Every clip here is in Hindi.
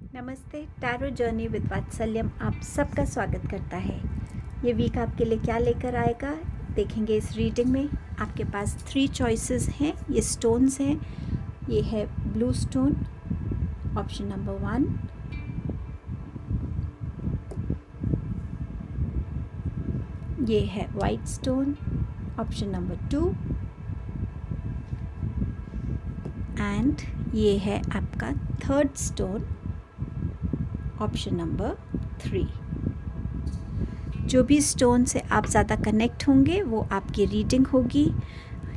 नमस्ते। टैरो जर्नी विद वात्सल्यम आप सबका स्वागत करता है। ये वीक आपके लिए क्या लेकर आएगा देखेंगे इस रीडिंग में। आपके पास 3 चॉइसेस हैं। ये स्टोन्स हैं। ये है ब्लू स्टोन, ऑप्शन नंबर 1। ये है white stone, option number 2। And ये है आपका थर्ड स्टोन, ऑप्शन नंबर 3। जो भी स्टोन से आप ज़्यादा कनेक्ट होंगे वो आपकी रीडिंग होगी।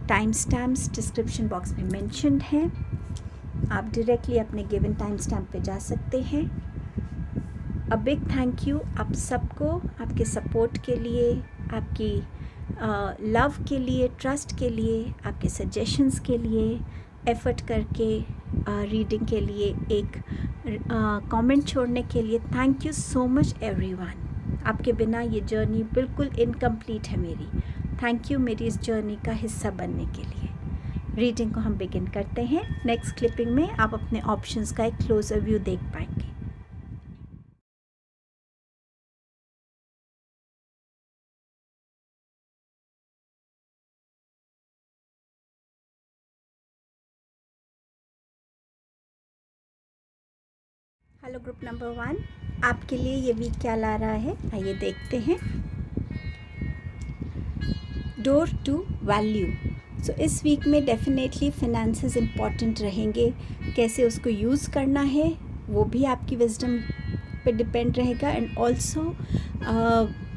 टाइम स्टैम्प्स डिस्क्रिप्शन बॉक्स में मेंशन्ड हैं। आप डायरेक्टली अपने गिवन टाइम स्टैम्प पे जा सकते हैं। अ बिग थैंक यू आप सबको, आपके सपोर्ट के लिए, आपकी लव के लिए, ट्रस्ट के लिए, आपके सजेशंस के लिए, एफ़र्ट करके रीडिंग के लिए एक कमेंट छोड़ने के लिए thank you so much everyone. आपके बिना ये जर्नी बिल्कुल इनकम्प्लीट है मेरी। थैंक यू मेरी इस जर्नी का हिस्सा बनने के लिए। रीडिंग को हम बिगिन करते हैं। नेक्स्ट क्लिपिंग में आप अपने ऑप्शंस का एक क्लोजर व्यू देख पाएंगे। हेलो ग्रुप नंबर 1, आपके लिए ये वीक क्या ला रहा है आइए देखते हैं। Door to value. सो इस वीक में डेफिनेटली फिनेंसेस इम्पॉर्टेंट रहेंगे। कैसे उसको यूज़ करना है वो भी आपकी विजडम पे डिपेंड रहेगा। एंड ऑल्सो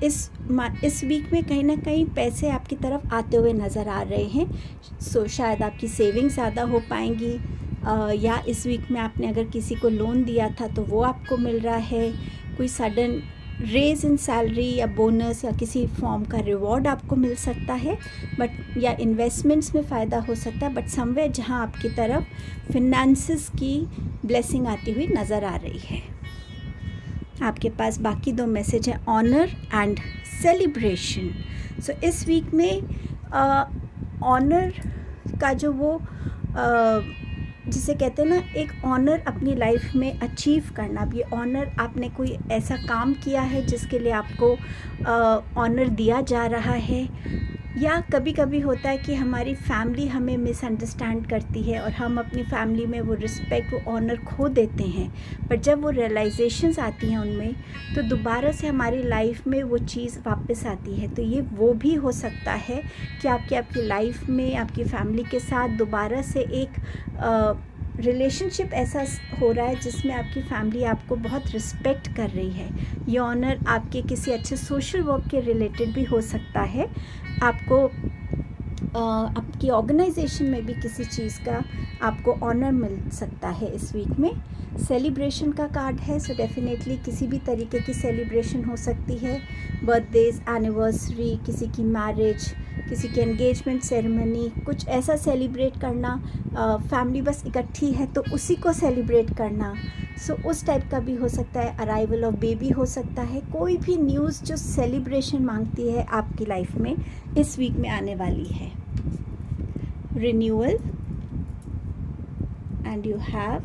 इस वीक में कहीं ना कहीं पैसे आपकी तरफ आते हुए नज़र आ रहे हैं। सो शायद आपकी सेविंग ज़्यादा हो पाएंगी, या इस वीक में आपने अगर किसी को लोन दिया था तो वो आपको मिल रहा है। कोई सडन रेज इन सैलरी या बोनस या किसी फॉर्म का रिवॉर्ड आपको मिल सकता है, बट या इन्वेस्टमेंट्स में फ़ायदा हो सकता है, बट समवेयर जहां आपकी तरफ फिनेंसेस की ब्लेसिंग आती हुई नज़र आ रही है। आपके पास बाकी 2 मैसेज हैं, ऑनर एंड सेलिब्रेशन। सो इस वीक में ऑनर का जो वो जिसे कहते हैं ना, एक ऑनर अपनी लाइफ में अचीव करना। अब ये ऑनर आपने कोई ऐसा काम किया है जिसके लिए आपको ऑनर दिया जा रहा है, या कभी कभी होता है कि हमारी फैमिली हमें मिसअंडरस्टैंड करती है और हम अपनी फैमिली में वो रिस्पेक्ट, वो ऑनर खो देते हैं। पर जब वो रियलाइजेशंस आती हैं उनमें, तो दोबारा से हमारी लाइफ में वो चीज़ वापस आती है। तो ये वो भी हो सकता है कि आपकी लाइफ में आपकी फैमिली के साथ दोबारा से एक रिलेशनशिप ऐसा हो रहा है जिसमें आपकी फैमिली आपको बहुत रिस्पेक्ट कर रही है। ये ऑनर आपके किसी अच्छे सोशल वर्क के रिलेटेड भी हो सकता है। आपको आपकी ऑर्गेनाइजेशन में भी किसी चीज़ का आपको ऑनर मिल सकता है इस वीक में। सेलिब्रेशन का कार्ड है, सो डेफिनेटली किसी भी तरीके की सेलिब्रेशन हो सकती है। बर्थडेज, एनिवर्सरी, किसी की मैरिज, किसी की एंगेजमेंट सेरेमनी, कुछ ऐसा सेलिब्रेट करना। फैमिली बस इकट्ठी है तो उसी को सेलिब्रेट करना। सो उस टाइप का भी हो सकता है। अराइवल ऑफ बेबी हो सकता है। कोई भी न्यूज़ जो सेलिब्रेशन मांगती है आपकी लाइफ में इस वीक में आने वाली है। Renewal and you have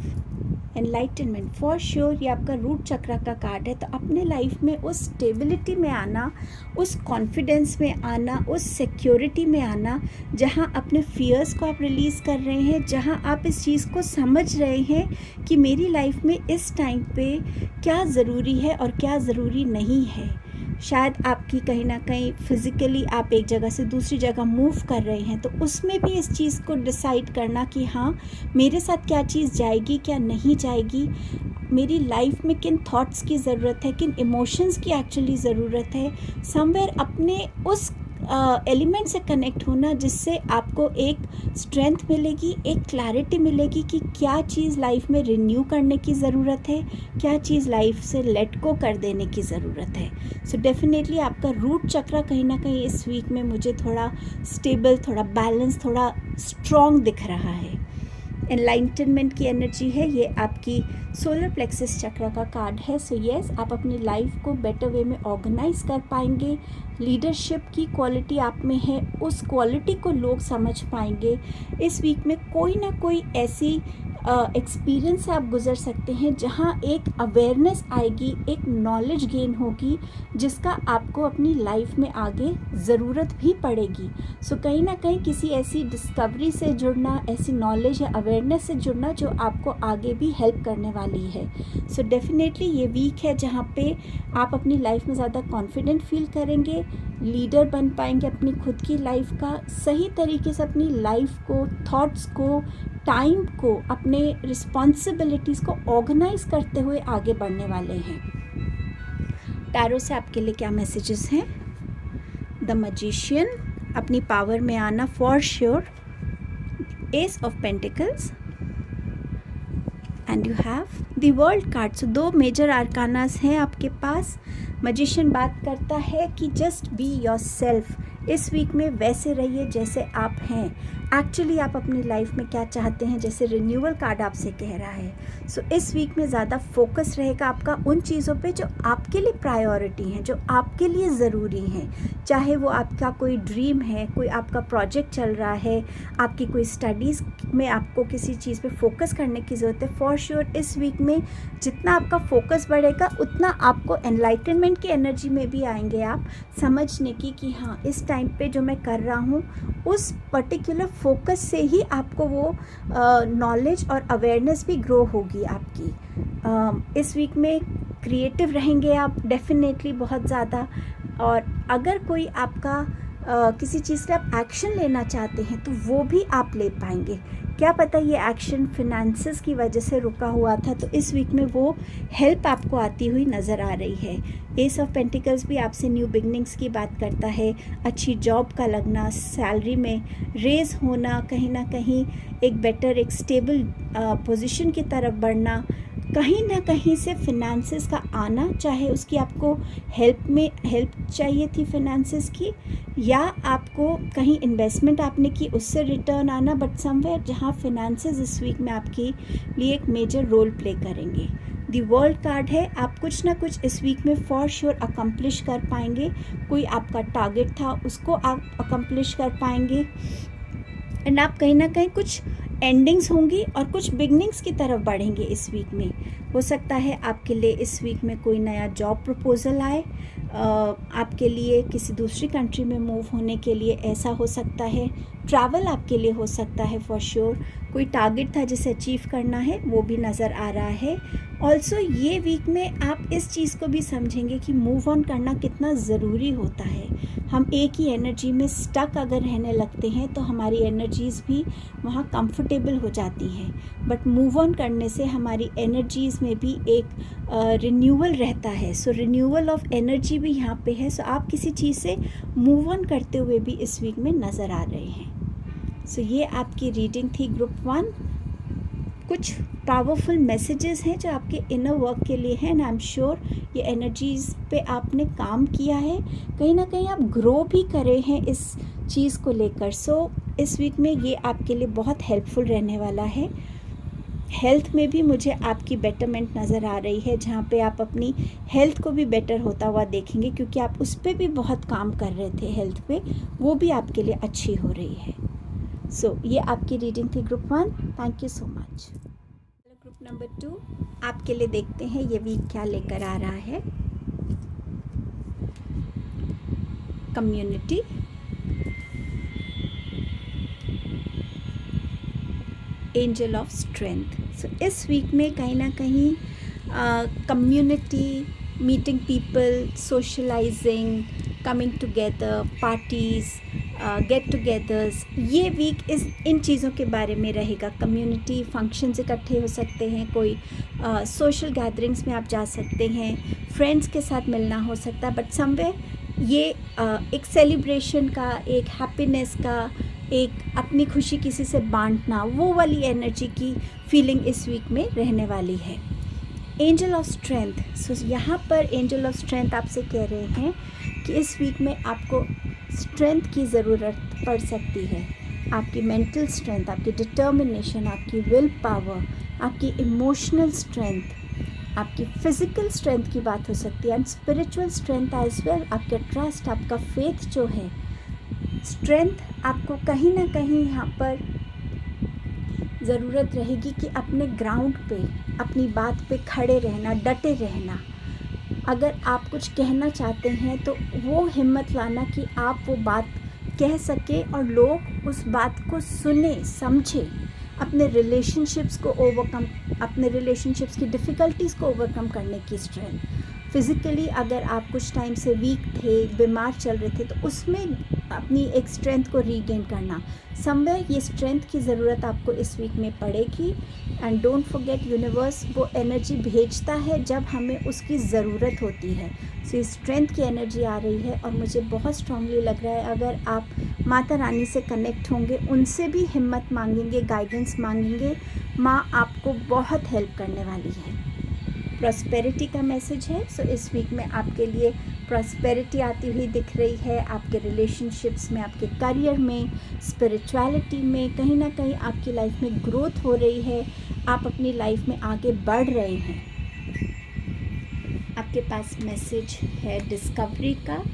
enlightenment. For sure ये आपका रूट चक्र का कार्ड है। तो अपने लाइफ में उस स्टेबिलिटी में आना, उस कॉन्फिडेंस में आना, उस सिक्योरिटी में आना, जहाँ अपने फियर्स को आप रिलीज़ कर रहे हैं, जहाँ आप इस चीज़ को समझ रहे हैं कि मेरी लाइफ में इस टाइम पे क्या ज़रूरी है और क्या ज़रूरी नहीं है। शायद आपकी कहीं ना कहीं फिज़िकली आप एक जगह से दूसरी जगह मूव कर रहे हैं, तो उसमें भी इस चीज़ को डिसाइड करना कि हाँ, मेरे साथ क्या चीज़ जाएगी, क्या नहीं जाएगी, मेरी लाइफ में किन थॉट्स की ज़रूरत है, किन इमोशंस की एक्चुअली ज़रूरत है। समवेयर अपने उस एलिमेंट से कनेक्ट होना जिससे आपको एक स्ट्रेंथ मिलेगी, एक क्लैरिटी मिलेगी कि क्या चीज़ लाइफ में रिन्यू करने की ज़रूरत है, क्या चीज़ लाइफ से लेट गो कर देने की ज़रूरत है। सो डेफिनेटली आपका रूट चक्र कहीं ना कहीं इस वीक में मुझे थोड़ा स्टेबल, थोड़ा बैलेंस, थोड़ा स्ट्रॉन्ग दिख रहा है। एनलाइटनमेंट की एनर्जी है। ये आपकी सोलर प्लेक्सस चक्र का कार्ड है। सो यस, आप अपनी लाइफ को बेटर वे में ऑर्गेनाइज कर पाएंगे। लीडरशिप की क्वालिटी आप में है, उस क्वालिटी को लोग समझ पाएंगे। इस वीक में कोई ना कोई ऐसी एक्सपीरियंस से आप गुज़र सकते हैं, जहाँ एक अवेयरनेस आएगी, एक नॉलेज गेन होगी जिसका आपको अपनी लाइफ में आगे ज़रूरत भी पड़ेगी। सो कहीं ना कहीं किसी ऐसी डिस्कवरी से जुड़ना, ऐसी नॉलेज या अवेयरनेस से जुड़ना जो आपको आगे भी हेल्प करने वाली है। सो डेफिनेटली ये वीक है जहाँ पे आप अपनी लाइफ में ज़्यादा कॉन्फिडेंट फील करेंगे, लीडर बन पाएंगे अपनी खुद की लाइफ का, सही तरीके से अपनी लाइफ को, थॉट्स को, टाइम को, अपने रिस्पॉन्सिबिलिटीज़ को ऑर्गेनाइज करते हुए आगे बढ़ने वाले हैं। टैरो से आपके लिए क्या मैसेजेस हैं? द मैजिशियन, अपनी पावर में आना for sure, ace of pentacles, and you have the world card. So 2 major arcanas हैं आपके पास। मैजिशियन बात करता है कि जस्ट बी योर सेल्फ, इस वीक में वैसे रहिए जैसे आप हैं। एक्चुअली आप अपनी लाइफ में क्या चाहते हैं, जैसे रिन्यूअल कार्ड आपसे कह रहा है। सो इस वीक में ज़्यादा फोकस रहेगा आपका उन चीज़ों पे जो आपके लिए प्रायोरिटी हैं, जो आपके लिए ज़रूरी हैं। चाहे वो आपका कोई ड्रीम है, कोई आपका प्रोजेक्ट चल रहा है, आपकी कोई स्टडीज़ में आपको किसी चीज़ पे फोकस करने की ज़रूरत है। फॉर श्योर इस वीक में जितना आपका फोकस बढ़ेगा उतना आपको एनलाइटनमेंट की एनर्जी में भी आएंगे आप, समझने की कि हाँ, इस टाइम पे जो मैं कर रहा हूँ उस पर्टिकुलर फोकस से ही आपको वो नॉलेज और अवेयरनेस भी ग्रो होगी आपकी। इस वीक में क्रिएटिव रहेंगे आप डेफिनेटली बहुत ज़्यादा, और अगर कोई आपका किसी चीज़ का आप एक्शन लेना चाहते हैं तो वो भी आप ले पाएंगे। क्या पता ये एक्शन फिनेंसेस की वजह से रुका हुआ था, तो इस वीक में वो हेल्प आपको आती हुई नज़र आ रही है। एस ऑफ पेंटिकल्स भी आपसे न्यू बिगनिंग्स की बात करता है, अच्छी जॉब का लगना, सैलरी में रेज होना, कहीं ना कहीं एक बेटर, एक स्टेबल पोजीशन की तरफ बढ़ना, कहीं ना कहीं से फिनेंसेस का आना, चाहे उसकी आपको हेल्प चाहिए थी फिनेंसेस की, या आपको कहीं इन्वेस्टमेंट आपने की उससे रिटर्न आना, बट समवेयर जहाँ फिनेंसेस इस वीक में आपके लिए एक मेजर रोल प्ले करेंगे। दी वर्ल्ड कार्ड है, आप कुछ ना कुछ इस वीक में फॉर श्योर अकम्प्लिश कर पाएंगे। कोई आपका टारगेट था उसको आप अकम्प्लिश कर पाएंगे, एंड आप कहीं ना कहीं कुछ एंडिंग्स होंगी और कुछ बिगनिंग्स की तरफ बढ़ेंगे इस वीक में। हो सकता है आपके लिए इस वीक में कोई नया जॉब प्रपोजल आए, आपके लिए किसी दूसरी कंट्री में मूव होने के लिए ऐसा हो सकता है। ट्रैवल आपके लिए हो सकता है फॉर श्योर। कोई टारगेट था जिसे अचीव करना है वो भी नज़र आ रहा है। ऑल्सो ये वीक में आप इस चीज़ को भी समझेंगे कि मूव ऑन करना कितना ज़रूरी होता है। हम एक ही एनर्जी में स्टक अगर रहने लगते हैं तो हमारी एनर्जीज़ भी वहाँ कंफर्टेबल हो जाती हैं, बट मूव ऑन करने से हमारी एनर्जीज़ में भी एक रिन्यूअल रहता है। सो रिन्यूअल ऑफ एनर्जी भी यहाँ पे है। सो आप किसी चीज़ से मूव ऑन करते हुए भी इस वीक में नज़र आ रहे हैं। सो ये आपकी रीडिंग थी ग्रुप 1। कुछ पावरफुल मैसेजेस हैं जो आपके इनर वर्क के लिए हैं, एंड आई एम श्योर ये एनर्जीज़ पे आपने काम किया है, कहीं ना कहीं आप ग्रो भी करे हैं इस चीज़ को लेकर। सो इस वीक में ये आपके लिए बहुत हेल्पफुल रहने वाला है। हेल्थ में भी मुझे आपकी बेटरमेंट नज़र आ रही है, जहाँ पे आप अपनी हेल्थ को भी बेटर होता हुआ देखेंगे, क्योंकि आप उस पर भी बहुत काम कर रहे थे, हेल्थ पे, वो भी आपके लिए अच्छी हो रही है। सो ये आपकी रीडिंग थी group 1। Thank you so much. Group number 2 आपके लिए देखते हैं ये वीक क्या लेकर आ रहा है। Community, angel of strength. So इस वीक में कहीं ना कहीं community, meeting people, socialising, coming together, parties, get togethers, ये वीक इन चीज़ों के बारे में रहेगा। कम्युनिटी फंक्शंस इकट्ठे हो सकते हैं, कोई सोशल गैदरिंग्स में आप जा सकते हैं, फ्रेंड्स के साथ मिलना हो सकता है, बट समवेयर ये एक सेलिब्रेशन का, एक हैप्पीनेस का, एक अपनी खुशी किसी से बांटना, वो वाली एनर्जी की फीलिंग इस वीक में रहने वाली है। एंजल ऑफ स्ट्रेंथ, सो यहाँ पर एंजल ऑफ स्ट्रेंथ आपसे कह रहे हैं कि इस वीक में आपको स्ट्रेंथ की ज़रूरत पड़ सकती है। आपकी मेंटल स्ट्रेंथ, आपकी डिटर्मिनेशन, आपकी विल पावर, आपकी इमोशनल स्ट्रेंथ, आपकी फिज़िकल स्ट्रेंथ की बात हो सकती है, and spiritual strength as well. आपका ट्रस्ट, आपका फेथ जो है, स्ट्रेंथ आपको कहीं ना कहीं यहाँ पर ज़रूरत रहेगी कि अपने ग्राउंड पे, अपनी बात पे खड़े रहना, डटे रहना। अगर आप कुछ कहना चाहते हैं तो वो हिम्मत लाना कि आप वो बात कह सके और लोग उस बात को सुने, समझे। अपने रिलेशनशिप्स की डिफ़िकल्टीज़ को ओवरकम करने की स्ट्रेंथ। फिज़िकली अगर आप कुछ टाइम से वीक थे, बीमार चल रहे थे, तो उसमें अपनी एक स्ट्रेंथ को रीगेन करना। समवेयर ये स्ट्रेंथ की ज़रूरत आपको इस वीक में पड़ेगी। एंड डोंट फॉरगेट, यूनिवर्स वो एनर्जी भेजता है जब हमें उसकी ज़रूरत होती है। सो इस स्ट्रेंथ की एनर्जी आ रही है और मुझे बहुत स्ट्रांगली लग रहा है, अगर आप माता रानी से कनेक्ट होंगे, उनसे भी हिम्मत मांगेंगे, गाइडेंस मांगेंगे, माँ आपको बहुत हेल्प करने वाली है। प्रॉस्पेरिटी का मैसेज है। सो इस वीक में आपके लिए प्रॉस्पेरिटी आती हुई दिख रही है, आपके रिलेशनशिप्स में, आपके करियर में, स्पिरिचुअलिटी में। कहीं ना कहीं आपकी लाइफ में ग्रोथ हो रही है, आप अपनी लाइफ में आगे बढ़ रहे हैं। आपके पास मैसेज है डिस्कवरी का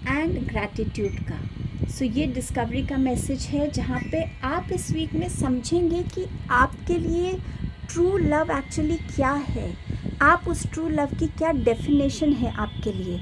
एंड ग्रैटिट्यूड का। सो ये डिस्कवरी का मैसेज है जहाँ पे आप इस वीक में समझेंगे कि आपके लिए ट्रू लव एक्चुअली क्या है, आप उस ट्रू लव की क्या डेफिनेशन है आपके लिए।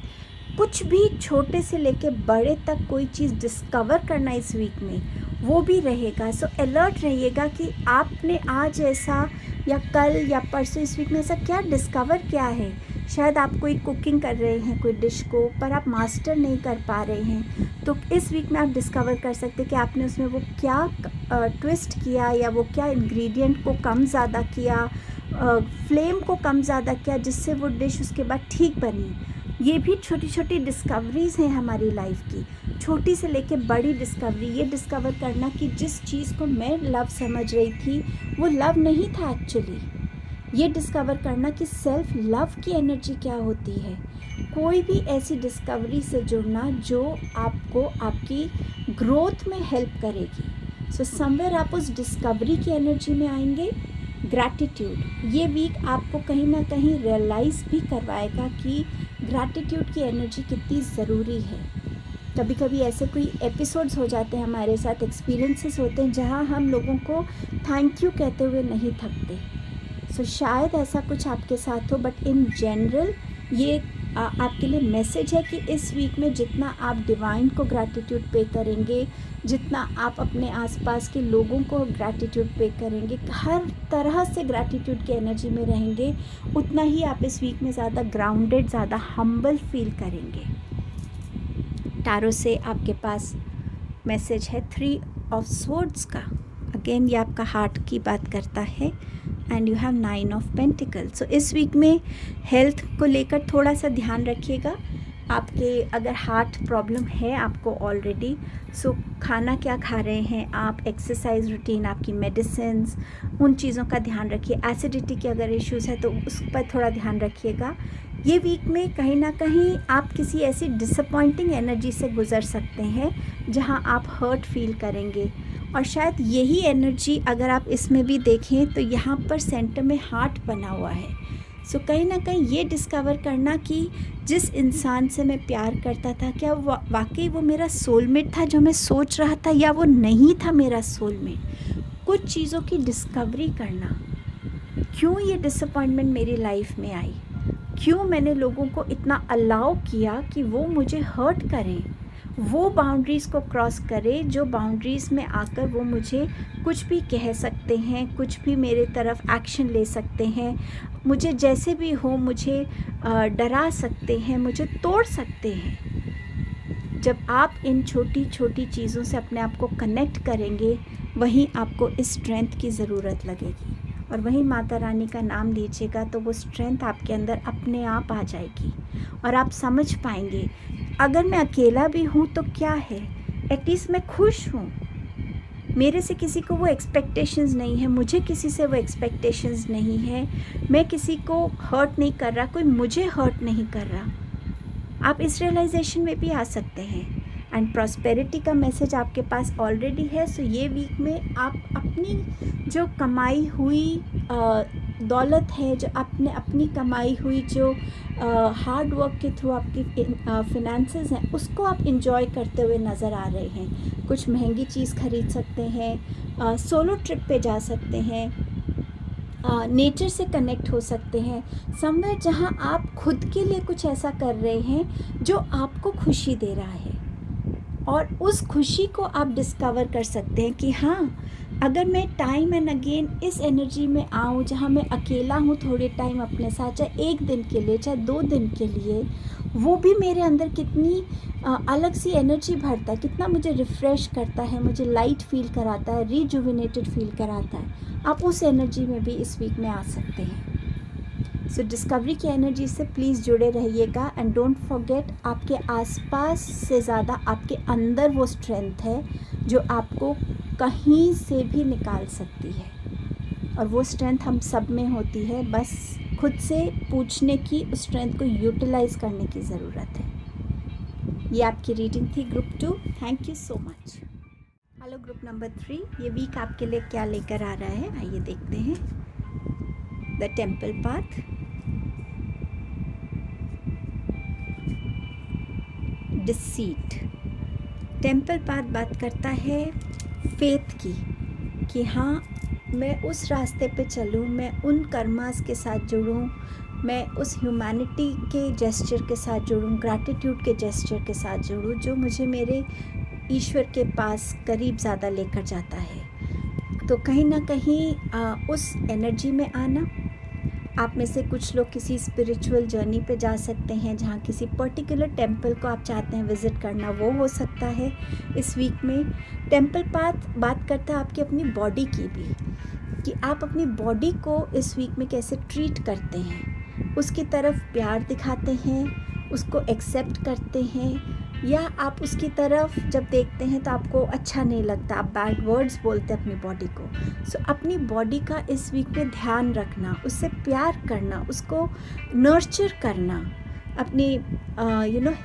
कुछ भी छोटे से लेके बड़े तक कोई चीज़ डिस्कवर करना इस वीक में वो भी रहेगा। सो अलर्ट रहिएगा कि आपने आज ऐसा या कल या परसों इस वीक में ऐसा क्या डिस्कवर किया है। शायद आप कोई कुकिंग कर रहे हैं कोई डिश को, पर आप मास्टर नहीं कर पा रहे हैं, तो इस वीक में आप डिस्कवर कर सकते हैं कि आपने उसमें वो क्या ट्विस्ट किया या वो क्या इंग्रेडिएंट को कम ज़्यादा किया, फ्लेम को कम ज़्यादा किया, जिससे वो डिश उसके बाद ठीक बनी। ये भी छोटी छोटी डिस्कवरीज़ हैं हमारी लाइफ की, छोटी से लेके बड़ी डिस्कवरी। ये डिस्कवर करना कि जिस चीज़ को मैं लव समझ रही थी वो लव नहीं था एक्चुअली। ये डिस्कवर करना कि सेल्फ लव की एनर्जी क्या होती है। कोई भी ऐसी डिस्कवरी से जुड़ना जो आपको आपकी ग्रोथ में हेल्प करेगी। सो समवेयर आप उस डिस्कवरी की एनर्जी में आएंगे। ग्रैटिट्यूड, ये वीक आपको कहीं ना कहीं रियलाइज़ भी करवाएगा कि ग्रैटिट्यूड की एनर्जी कितनी ज़रूरी है। कभी कभी ऐसे कोई एपिसोड्स हो जाते हैं हमारे साथ, एक्सपीरियंसेस होते हैं जहाँ हम लोगों को थैंक यू कहते हुए नहीं थकते। सो शायद ऐसा कुछ आपके साथ हो, बट इन जनरल ये आपके लिए मैसेज है कि इस वीक में जितना आप डिवाइन को ग्रैटिट्यूड पे करेंगे, जितना आप अपने आसपास के लोगों को ग्रैटिट्यूड पे करेंगे, हर तरह से ग्रैटिट्यूड की एनर्जी में रहेंगे, उतना ही आप इस वीक में ज़्यादा ग्राउंडेड, ज़्यादा हम्बल फील करेंगे। टैरो से आपके पास मैसेज है 3 ऑफ स्वॉर्ड्स का। अगेन ये आपका हार्ट की बात करता है and you have 9 of pentacles. So इस वीक में हेल्थ को लेकर थोड़ा सा ध्यान रखिएगा। आपके अगर हार्ट प्रॉब्लम है आपको ऑलरेडी, सो खाना क्या खा रहे हैं आप, एक्सरसाइज रूटीन, आपकी मेडिसिन्स, उन चीज़ों का ध्यान रखिए। एसिडिटी के अगर इश्यूज़ है तो उस पर थोड़ा ध्यान रखिएगा। ये वीक में कहीं ना कहीं आप किसी ऐसी डिसअपॉइंटिंग एनर्जी से गुज़र सकते हैं जहां आप हर्ट फील करेंगे, और शायद यही एनर्जी अगर आप इसमें भी देखें तो यहाँ पर सेंटर में हार्ट बना हुआ है। सो कहीं ना कहीं ये डिस्कवर करना कि जिस इंसान से मैं प्यार करता था, क्या वाकई वो मेरा सोलमेट था जो मैं सोच रहा था, या वो नहीं था मेरा सोलमेट। कुछ चीज़ों की डिस्कवरी करना, क्यों ये डिसअपॉइंटमेंट मेरी लाइफ में आई, क्यों मैंने लोगों को इतना अलाउ किया कि वो मुझे हर्ट करें, वो बाउंड्रीज़ को क्रॉस करें जो बाउंड्रीज़ में आकर वो मुझे कुछ भी कह सकते हैं, कुछ भी मेरे तरफ एक्शन ले सकते हैं, मुझे जैसे भी हो मुझे डरा सकते हैं, मुझे तोड़ सकते हैं। जब आप इन छोटी छोटी चीज़ों से अपने आप को कनेक्ट करेंगे, वहीं आपको इस स्ट्रेंथ की ज़रूरत लगेगी, और वहीं माता रानी का नाम लीजिएगा तो वो स्ट्रेंथ आपके अंदर अपने आप आ जाएगी और आप समझ पाएंगे अगर मैं अकेला भी हूँ तो क्या है, एटलीस्ट मैं खुश हूँ, मेरे से किसी को वो एक्सपेक्टेशंस नहीं है, मुझे किसी से वो एक्सपेक्टेशंस नहीं है, मैं किसी को हर्ट नहीं कर रहा, कोई मुझे हर्ट नहीं कर रहा। आप इस रियलाइजेशन में भी आ सकते हैं। एंड प्रॉस्पेरिटी का मैसेज आपके पास ऑलरेडी है। सो ये वीक में आप अपनी जो कमाई हुई दौलत है जो आपने अपनी कमाई हुई, जो हार्ड वर्क के थ्रू आपकी फिनेंसेस हैं, उसको आप इंजॉय करते हुए नज़र आ रहे हैं। कुछ महंगी चीज़ खरीद सकते हैं, सोलो ट्रिप पे जा सकते हैं, नेचर से कनेक्ट हो सकते हैं, समवेयर जहाँ आप खुद के लिए कुछ ऐसा कर रहे हैं जो आपको खुशी दे रहा है। और उस खुशी को आप डिस्कवर कर सकते हैं कि हाँ, अगर मैं टाइम एंड अगेन इस एनर्जी में आऊँ जहाँ मैं अकेला हूँ थोड़े टाइम अपने साथ, चाहे 1 दिन के लिए, चाहे 2 दिन के लिए, वो भी मेरे अंदर कितनी अलग सी एनर्जी भरता है, कितना मुझे रिफ़्रेश करता है, मुझे लाइट फील कराता है, रिजुविनेटेड फील कराता है। आप उस एनर्जी में भी इस वीक में आ सकते हैं। सो डिस्कवरी की एनर्जी से प्लीज़ जुड़े रहिएगा एंड डोंट फॉरगेट, आपके आसपास से ज़्यादा आपके अंदर वो स्ट्रेंथ है जो आपको कहीं से भी निकाल सकती है। और वो स्ट्रेंथ हम सब में होती है, बस खुद से पूछने की, उस स्ट्रेंथ को यूटिलाइज़ करने की ज़रूरत है। ये आपकी रीडिंग थी group 2। Thank you so much. Hello group number 3, ये वीक आपके लिए क्या लेकर आ रहा है, आइए देखते हैं। The temple path, deceit. Temple path बात करता है फेथ की, कि हाँ, मैं उस रास्ते पे चलूँ, मैं उन कर्मास के साथ जुड़ूँ, मैं उस ह्यूमैनिटी के जेस्चर के साथ जुड़ूँ, ग्रैटिट्यूड के जेस्चर के साथ जुड़ूँ, जो मुझे मेरे ईश्वर के पास करीब ज़्यादा लेकर जाता है। तो कहीं ना कहीं उस एनर्जी में आना, आप में से कुछ लोग किसी स्पिरिचुअल जर्नी पे जा सकते हैं, जहाँ किसी पर्टिकुलर टेम्पल को आप चाहते हैं विज़िट करना, वो हो सकता है इस वीक में। टेम्पल पाथ बात करता है आपकी अपनी बॉडी की भी, कि आप अपनी बॉडी को इस वीक में कैसे ट्रीट करते हैं, उसकी तरफ प्यार दिखाते हैं, उसको एक्सेप्ट करते हैं, या आप उसकी तरफ जब देखते हैं तो आपको अच्छा नहीं लगता, आप बैड वर्ड्स बोलते हैं अपनी बॉडी को। सो अपनी बॉडी का इस वीक में ध्यान रखना, उससे प्यार करना, उसको नर्चर करना, अपनी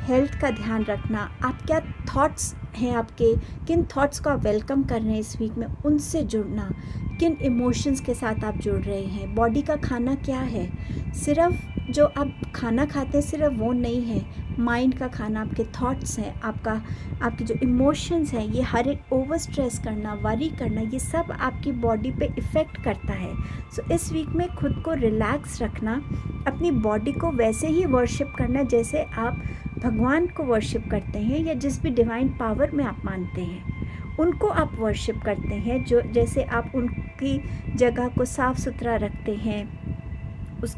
हेल्थ का ध्यान रखना। आप क्या थॉट्स हैं आपके, किन थॉट्स को आप वेलकम कर रहे हैं इस वीक में, उनसे जुड़ना, किन इमोशंस के साथ आप जुड़ रहे हैं। बॉडी का खाना क्या है, सिर्फ जो आप खाना खाते हैं सिर्फ वो नहीं है, माइंड का खाना आपके थॉट्स हैं, आपके जो इमोशंस हैं, ये हर एक ओवर स्ट्रेस करना, वरी करना, ये सब आपकी बॉडी पे इफ़ेक्ट करता है। सो इस वीक में खुद को रिलैक्स रखना, अपनी बॉडी को वैसे ही वर्शिप करना जैसे आप भगवान को वर्शिप करते हैं, या जिस भी डिवाइन पावर में आप मानते हैं उनको आप वर्शिप करते हैं। जो जैसे आप उनकी जगह को साफ़ सुथरा रखते हैं, उस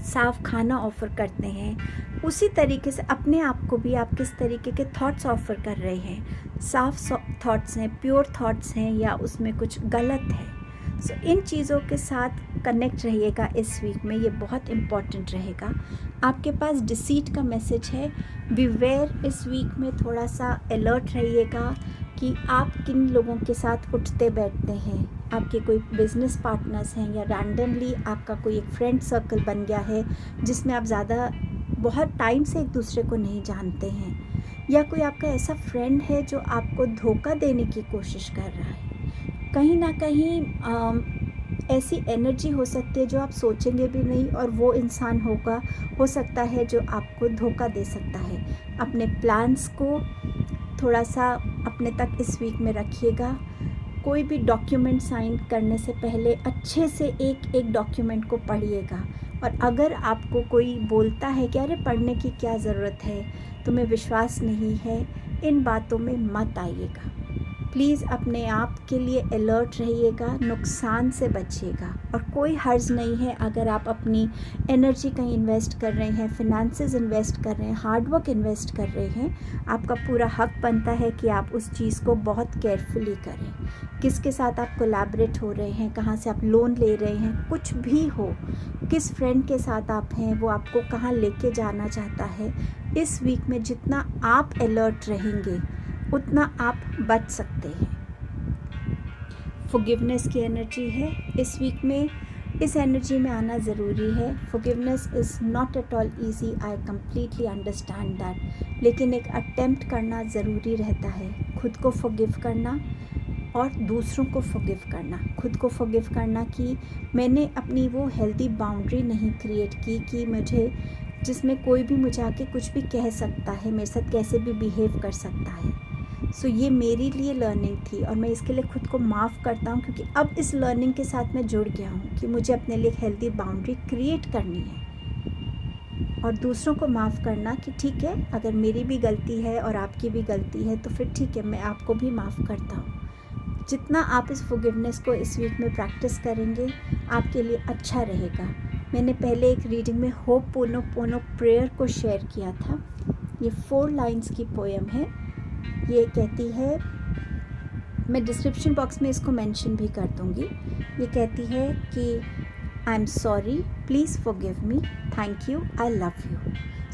साफ़ खाना ऑफ़र करते हैं, उसी तरीके से अपने आप को भी आप किस तरीके के थॉट्स ऑफ़र कर रहे हैं। साफ़ थॉट्स हैं, प्योर थॉट्स हैं, या उसमें कुछ गलत है। सो इन चीज़ों के साथ कनेक्ट रहिएगा इस वीक में, ये बहुत इम्पॉर्टेंट रहेगा। आपके पास डिसीट का मैसेज है, बिवेयर। इस वीक में थोड़ा सा अलर्ट रहिएगा कि आप किन लोगों के साथ उठते बैठते हैं। आपके कोई बिज़नेस पार्टनर्स हैं, या रैंडमली आपका कोई एक फ्रेंड सर्कल बन गया है जिसमें आप बहुत टाइम से एक दूसरे को नहीं जानते हैं, या कोई आपका ऐसा फ्रेंड है जो आपको धोखा देने की कोशिश कर रहा है। कहीं ना कहीं ऐसी एनर्जी हो सकती है जो आप सोचेंगे भी नहीं, और वो इंसान हो सकता है जो आपको धोखा दे सकता है। अपने प्लान्स को थोड़ा सा अपने तक इस वीक में रखिएगा। कोई भी डॉक्यूमेंट साइन करने से पहले अच्छे से एक डॉक्यूमेंट को पढ़िएगा। और अगर आपको कोई बोलता है कि अरे पढ़ने की क्या ज़रूरत है, तुम्हें विश्वास नहीं है, इन बातों में मत आइएगा। प्लीज़ अपने आप के लिए अलर्ट रहिएगा, नुकसान से बचिएगा। और कोई हर्ज नहीं है अगर आप अपनी एनर्जी कहीं इन्वेस्ट कर रहे हैं, फिनेंसेस इन्वेस्ट कर रहे हैं, हार्डवर्क इन्वेस्ट कर रहे हैं, आपका पूरा हक बनता है कि आप उस चीज़ को बहुत केयरफुली करें। किसके साथ आप कोलैबोरेट हो रहे हैं, कहाँ से आप लोन ले रहे हैं, कुछ भी हो, किस फ्रेंड के साथ आप हैं, वो आपको कहाँ लेके जाना चाहता है, इस वीक में जितना आप अलर्ट रहेंगे उतना आप बच सकते हैं। फॉरगिवनेस की एनर्जी है इस वीक में, इस एनर्जी में आना ज़रूरी है। Forgiveness is not at all easy, I completely understand that, लेकिन एक अटेम्प्ट करना ज़रूरी रहता है, खुद को फॉरगिव करना, और दूसरों को फॉरगिव करना, खुद को फॉरगिव करना कि मैंने अपनी वो हेल्दी बाउंड्री नहीं क्रिएट की कि मुझे, जिसमें कोई भी मुझे आके कुछ भी कह सकता है, मेरे साथ कैसे भी बिहेव कर सकता है। सो ये मेरे लिए लर्निंग थी और मैं इसके लिए खुद को माफ़ करता हूँ, क्योंकि अब इस लर्निंग के साथ मैं जुड़ गया हूँ कि मुझे अपने लिए एक हेल्दी बाउंड्री क्रिएट करनी है। और दूसरों को माफ़ करना कि ठीक है, अगर मेरी भी गलती है और आपकी भी गलती है तो फिर ठीक है, मैं आपको भी माफ़ करता हूँ। जितना आप इस फॉरगिवनेस को इस वीक में प्रैक्टिस करेंगे, आपके लिए अच्छा रहेगा। मैंने पहले एक रीडिंग में होप पोनो प्रेयर को शेयर किया था। ये 4 लाइन्स की पोएम है। ये कहती है, मैं डिस्क्रिप्शन बॉक्स में इसको मेंशन भी कर दूँगी। ये कहती है कि I am sorry, please forgive me, thank you, I love you.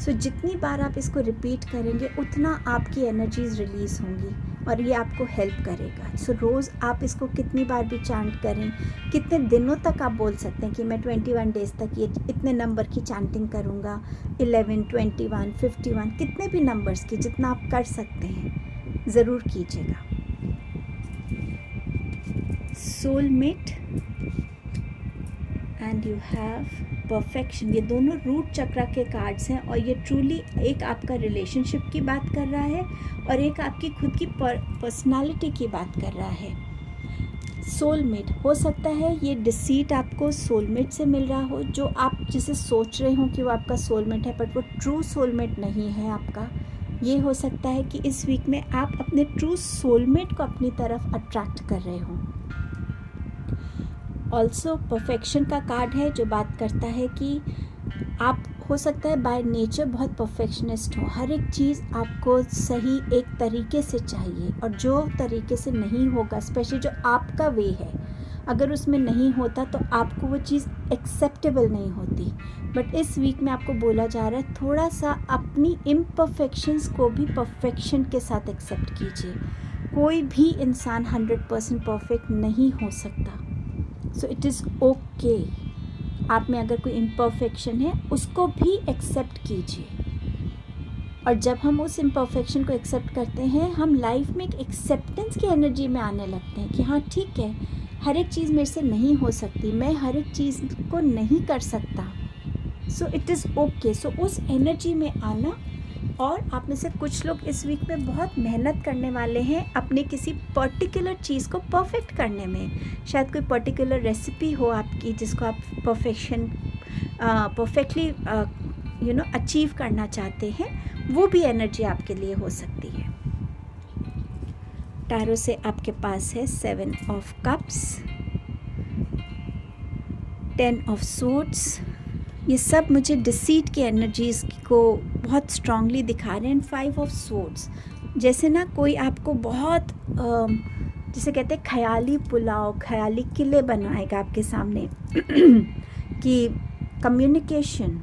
So जितनी बार आप इसको रिपीट करेंगे उतना आपकी एनर्जीज़ रिलीज़ होंगी और ये आपको हेल्प करेगा। सो रोज़ आप इसको कितनी बार भी चैंट करें, कितने दिनों तक आप बोल सकते हैं कि मैं 21 डेज़ तक ये इतने नंबर की चैंटिंग करूँगा, 11, 21, 51, कितने भी नंबर्स की, जितना आप कर सकते हैं ज़रूर कीजिएगा। Soulmate and you have perfection, ये दोनों रूट चक्रा के कार्ड्स हैं और ये ट्रूली एक आपका रिलेशनशिप की बात कर रहा है और एक आपकी खुद की पर्सनालिटी की बात कर रहा है। सोलमेट, हो सकता है ये डिसीट आपको सोलमेट से मिल रहा हो, जो आप जिसे सोच रहे हो कि वो आपका सोलमेट है, बट वो ट्रू सोलमेट नहीं है आपका। ये हो सकता है कि इस वीक में आप अपने ट्रू सोलमेट को अपनी तरफ अट्रैक्ट कर रहे हो। ऑल्सो परफेक्शन का कार्ड है जो बात करता है कि आप हो सकता है बाय नेचर बहुत परफेक्शनिस्ट हो, हर एक चीज़ आपको सही एक तरीके से चाहिए और जो तरीके से नहीं होगा, स्पेशली जो आपका वे है, अगर उसमें नहीं होता तो आपको वो चीज़ एक्सेप्टेबल नहीं होती। बट इस वीक में आपको बोला जा रहा है थोड़ा सा अपनी इम्परफेक्शंस को भी परफेक्शन के साथ एक्सेप्ट कीजिए। कोई भी इंसान 100% परफेक्ट नहीं हो सकता। सो इट इज़ ओके, आप में अगर कोई इम्परफेक्शन है उसको भी एक्सेप्ट कीजिए। और जब हम उस इम्परफेक्शन को एक्सेप्ट करते हैं, हम लाइफ में एक एक्सेप्टेंस की एनर्जी में आने लगते हैं कि हाँ ठीक है, हर एक चीज़ मेरे से नहीं हो सकती, मैं हर एक चीज़ को नहीं कर सकता। So it is okay. So उस एनर्जी में आना। और आप में से कुछ लोग इस वीक में बहुत मेहनत करने वाले हैं अपने किसी पर्टिकुलर चीज़ को परफेक्ट करने में। शायद कोई पर्टिकुलर रेसिपी हो आपकी जिसको आप परफेक्टली अचीव करना चाहते हैं, वो भी एनर्जी आपके लिए हो सकती है। टैरो से आपके पास है 7 ऑफ कप्स, 10 ऑफ सोर्ड्स। ये सब मुझे डिसीट की एनर्जीज़ को बहुत स्ट्रांगली दिखा रहे हैं। 5 ऑफ सोर्ड्स, जैसे ना कोई आपको बहुत जिसे कहते हैं ख्याली पुलाव, ख्याली किले बनाएगा आपके सामने कि कम्युनिकेशन,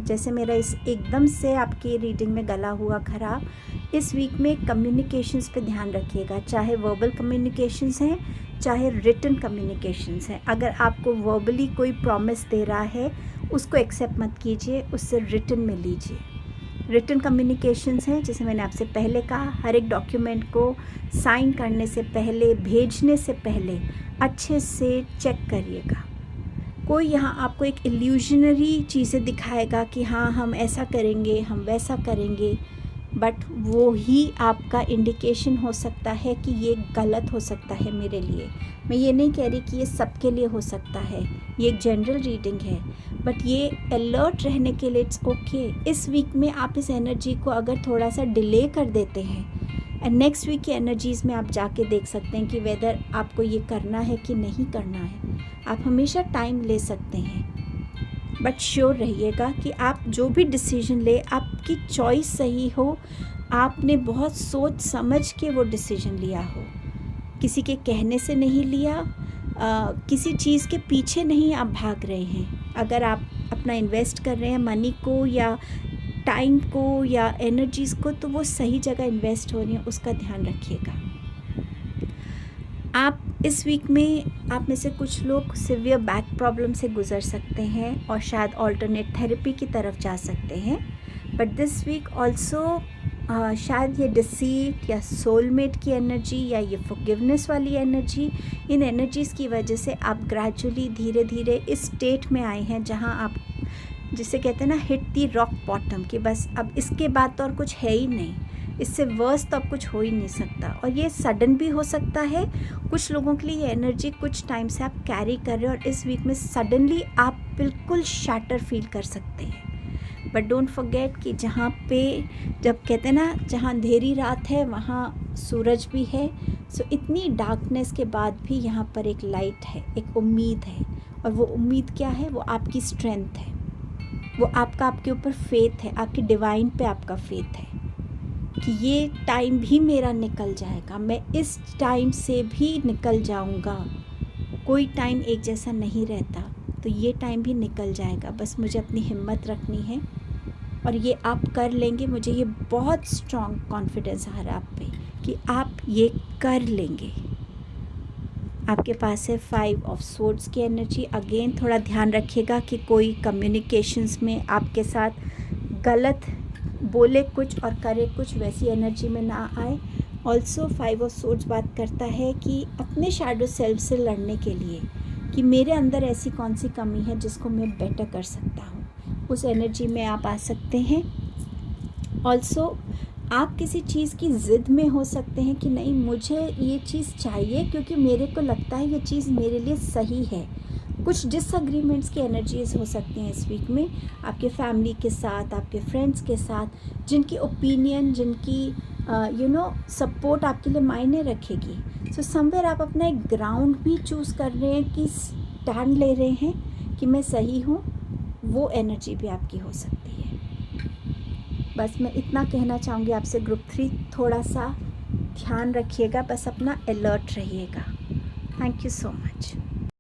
जैसे मेरा इस एकदम से आपकी रीडिंग में गला हुआ खराब, इस वीक में कम्युनिकेशंस पे ध्यान रखिएगा, चाहे वर्बल कम्युनिकेशंस हैं चाहे रिटन कम्युनिकेशंस हैं। अगर आपको वर्बली कोई प्रॉमिस दे रहा है उसको एक्सेप्ट मत कीजिए, उससे रिटन में लीजिए। रिटन कम्युनिकेशंस हैं, जैसे मैंने आपसे पहले कहा, हर एक डॉक्यूमेंट को साइन करने से पहले, भेजने से पहले अच्छे से चेक करिएगा। कोई यहाँ आपको एक इल्यूजनरी चीज़ें दिखाएगा कि हाँ हम ऐसा करेंगे, हम वैसा करेंगे, बट वो ही आपका इंडिकेशन हो सकता है कि ये गलत हो सकता है मेरे लिए। मैं ये नहीं कह रही कि ये सबके लिए हो सकता है, ये एक जनरल रीडिंग है, बट ये अलर्ट रहने के लिए इट्स ओके। इस वीक में आप इस एनर्जी को अगर थोड़ा सा डिले कर देते हैं, एंड नेक्स्ट वीक की एनर्जीज़ में आप जाके देख सकते हैं कि वेदर आपको ये करना है कि नहीं करना है। आप हमेशा टाइम ले सकते हैं, बट श्योर रहिएगा कि आप जो भी डिसीजन ले, आपकी चॉइस सही हो, आपने बहुत सोच समझ के वो डिसीजन लिया हो, किसी के कहने से नहीं लिया, किसी चीज़ के पीछे नहीं आप भाग रहे हैं। अगर आप अपना इन्वेस्ट कर रहे हैं मनी को या टाइम को या एनर्जीज़ को, तो वो सही जगह इन्वेस्ट हो रही है, उसका ध्यान रखिएगा। आप इस वीक में, आप में से कुछ लोग सिवियर बैक प्रॉब्लम से गुज़र सकते हैं और शायद ऑल्टरनेट थेरेपी की तरफ जा सकते हैं। बट दिस वीक ऑल्सो शायद ये डिसीट या सोलमेट की एनर्जी या ये फॉरगिवनेस वाली एनर्जी, इन एनर्जीज़ की वजह से आप ग्रेजुअली धीरे धीरे इस स्टेट में आए हैं जहाँ आप, जिसे कहते हैं ना, हिट दी रॉक बॉटम, कि बस अब इसके बाद तो और कुछ है ही नहीं, इससे वर्स तो अब कुछ हो ही नहीं सकता। और ये सडन भी हो सकता है। कुछ लोगों के लिए ये एनर्जी कुछ टाइम से आप कैरी कर रहे हो और इस वीक में सडनली आप बिल्कुल शैटर फील कर सकते हैं। बट डोंट फॉरगेट कि जहाँ पे, जब कहते हैं ना, जहाँ अंधेरी रात है वहाँ सूरज भी है। सो इतनी डार्कनेस के बाद भी यहाँ पर एक लाइट है, एक उम्मीद है। और वो उम्मीद क्या है? वो आपकी स्ट्रेंथ है, वो आपके ऊपर फेथ है, आपके डिवाइन पे आपका फेथ है कि ये टाइम भी मेरा निकल जाएगा, मैं इस टाइम से भी निकल जाऊंगा। कोई टाइम एक जैसा नहीं रहता, तो ये टाइम भी निकल जाएगा। बस मुझे अपनी हिम्मत रखनी है और ये आप कर लेंगे। मुझे ये बहुत स्ट्रॉन्ग कॉन्फिडेंस आ रहा है आप पे कि आप ये कर लेंगे। आपके पास है 5 ऑफ सोर्ड्स की एनर्जी। अगेन थोड़ा ध्यान रखिएगा कि कोई कम्युनिकेशंस में आपके साथ गलत बोले कुछ और करे कुछ, वैसी एनर्जी में ना आए। ऑल्सो 5 ऑफ सोर्ड्स बात करता है कि अपने शैडो सेल्फ से लड़ने के लिए, कि मेरे अंदर ऐसी कौन सी कमी है जिसको मैं बेटर कर सकता हूँ, उस एनर्जी में आप आ सकते हैं। ऑल्सो आप किसी चीज़ की ज़िद में हो सकते हैं कि नहीं, मुझे ये चीज़ चाहिए क्योंकि मेरे को लगता है ये चीज़ मेरे लिए सही है। कुछ डिसएग्रीमेंट्स की एनर्जीज़ हो सकती हैं इस वीक में, आपके फैमिली के साथ, आपके फ्रेंड्स के साथ, जिनकी ओपिनियन, जिनकी सपोर्ट आपके लिए मायने रखेगी। सो समवेयर आप अपना एक ग्राउंड भी चूज़ कर रहे हैं, कि स्टैंड ले रहे हैं कि मैं सही हूँ। वो एनर्जी भी आपकी हो सकती है। बस मैं इतना कहना चाहूँगी आपसे, ग्रुप 3 थोड़ा सा ध्यान रखिएगा, बस अपना अलर्ट रहिएगा। Thank you so much.